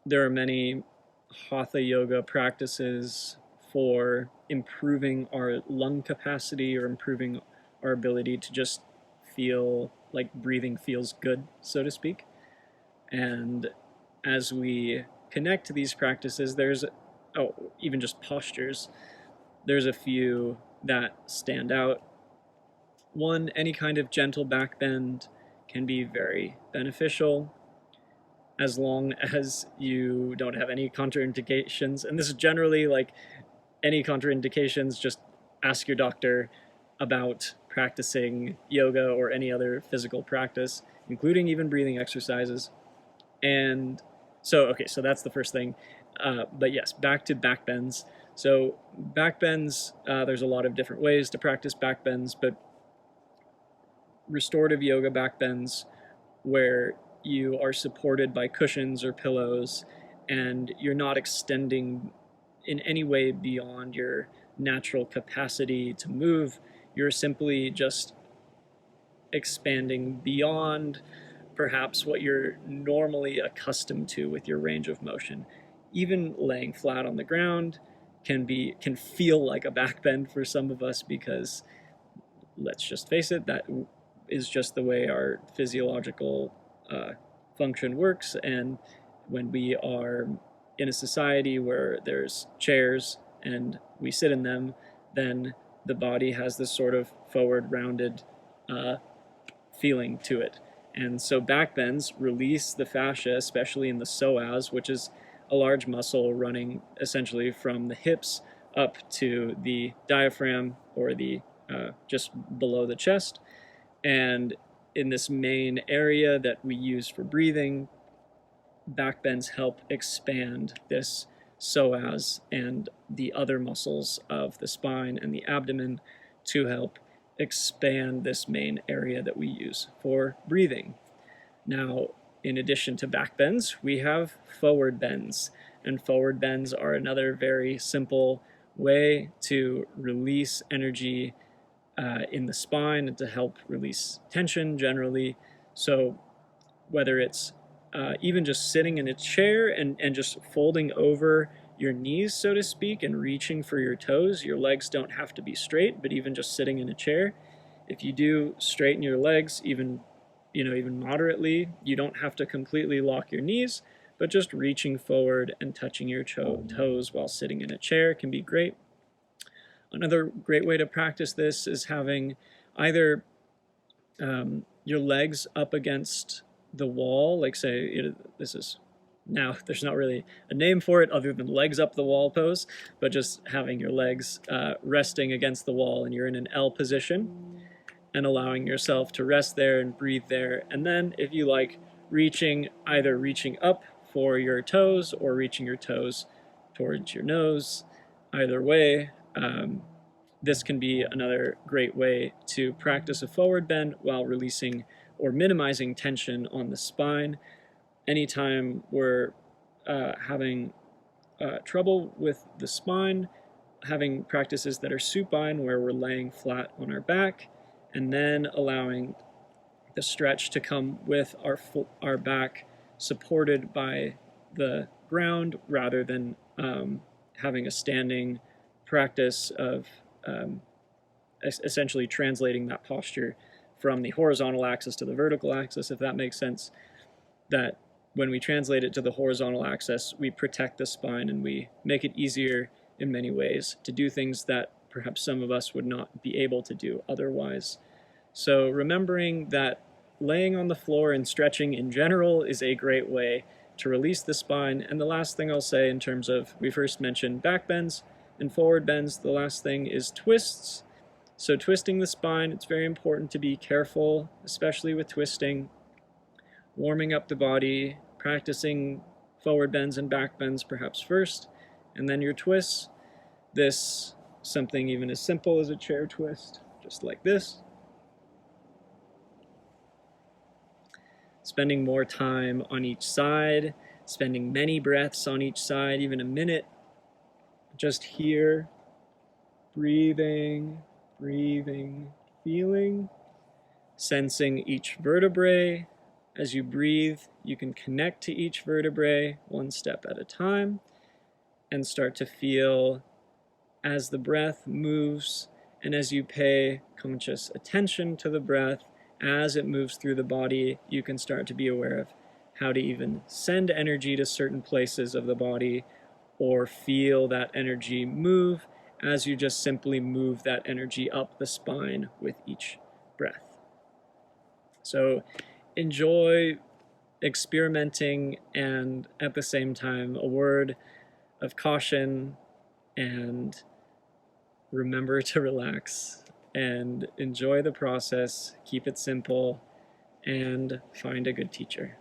there are many hatha yoga practices for improving our lung capacity or improving our ability to just feel like breathing feels good, so to speak. And as we connect to these practices, even just postures, there's a few that stand out. One, any kind of gentle back bend can be very beneficial as long as you don't have any contraindications. And this is generally like any contraindications, just ask your doctor about practicing yoga or any other physical practice, including even breathing exercises. And so that's the first thing. But yes, back to back bends. So back bends, there's a lot of different ways to practice back bends, but restorative yoga back bends, where you are supported by cushions or pillows and you're not extending in any way beyond your natural capacity to move. You're simply just expanding beyond perhaps what you're normally accustomed to with your range of motion. Even laying flat on the ground can feel like a back bend for some of us, because let's just face it, that is just the way our physiological function works. And when we are in a society where there's chairs and we sit in them, then the body has this sort of forward rounded feeling to it. And so back bends release the fascia, especially in the psoas, which is a large muscle running essentially from the hips up to the diaphragm, or the just below the chest. And in this main area that we use for breathing, back bends help expand this psoas and the other muscles of the spine and the abdomen to help expand this main area that we use for breathing. Now, in addition to back bends, we have forward bends. And forward bends are another very simple way to release energy in the spine and to help release tension generally. So whether it's even just sitting in a chair and just folding over your knees, so to speak, and reaching for your toes. Your legs don't have to be straight, but even just sitting in a chair, if you do straighten your legs even moderately, you don't have to completely lock your knees, but just reaching forward and touching your toes while sitting in a chair can be great. Another great way to practice this is having either your legs up against the wall, like say this is, now there's not really a name for it other than legs up the wall pose, but just having your legs resting against the wall and you're in an L position, and allowing yourself to rest there and breathe there. And then if you like, either reaching up for your toes or reaching your toes towards your nose. Either way, this can be another great way to practice a forward bend while releasing or minimizing tension on the spine. Anytime we're having trouble with the spine, having practices that are supine, where we're laying flat on our back and then allowing the stretch to come with our back supported by the ground, rather than having a standing practice of essentially translating that posture from the horizontal axis to the vertical axis, if that makes sense. That when we translate it to the horizontal axis, we protect the spine and we make it easier in many ways to do things that perhaps some of us would not be able to do otherwise. So remembering that laying on the floor and stretching in general is a great way to release the spine. And the last thing I'll say, in terms of, we first mentioned back bends and forward bends, the last thing is twists. So twisting the spine, it's very important to be careful, especially with twisting, warming up the body, practicing forward bends and back bends perhaps first, and then your twists. This, something even as simple as a chair twist, just like this. Spending more time on each side, spending many breaths on each side, even a minute, just here, breathing, breathing, feeling, sensing each vertebrae As you breathe, you can connect to each vertebrae one step at a time and start to feel as the breath moves and as you pay conscious attention to the breath as it moves through the body, you can start to be aware of how to even send energy to certain places of the body or feel that energy move as you just simply move that energy up the spine with each breath. So enjoy experimenting, and at the same time, a word of caution, and remember to relax and enjoy the process, keep it simple, and find a good teacher.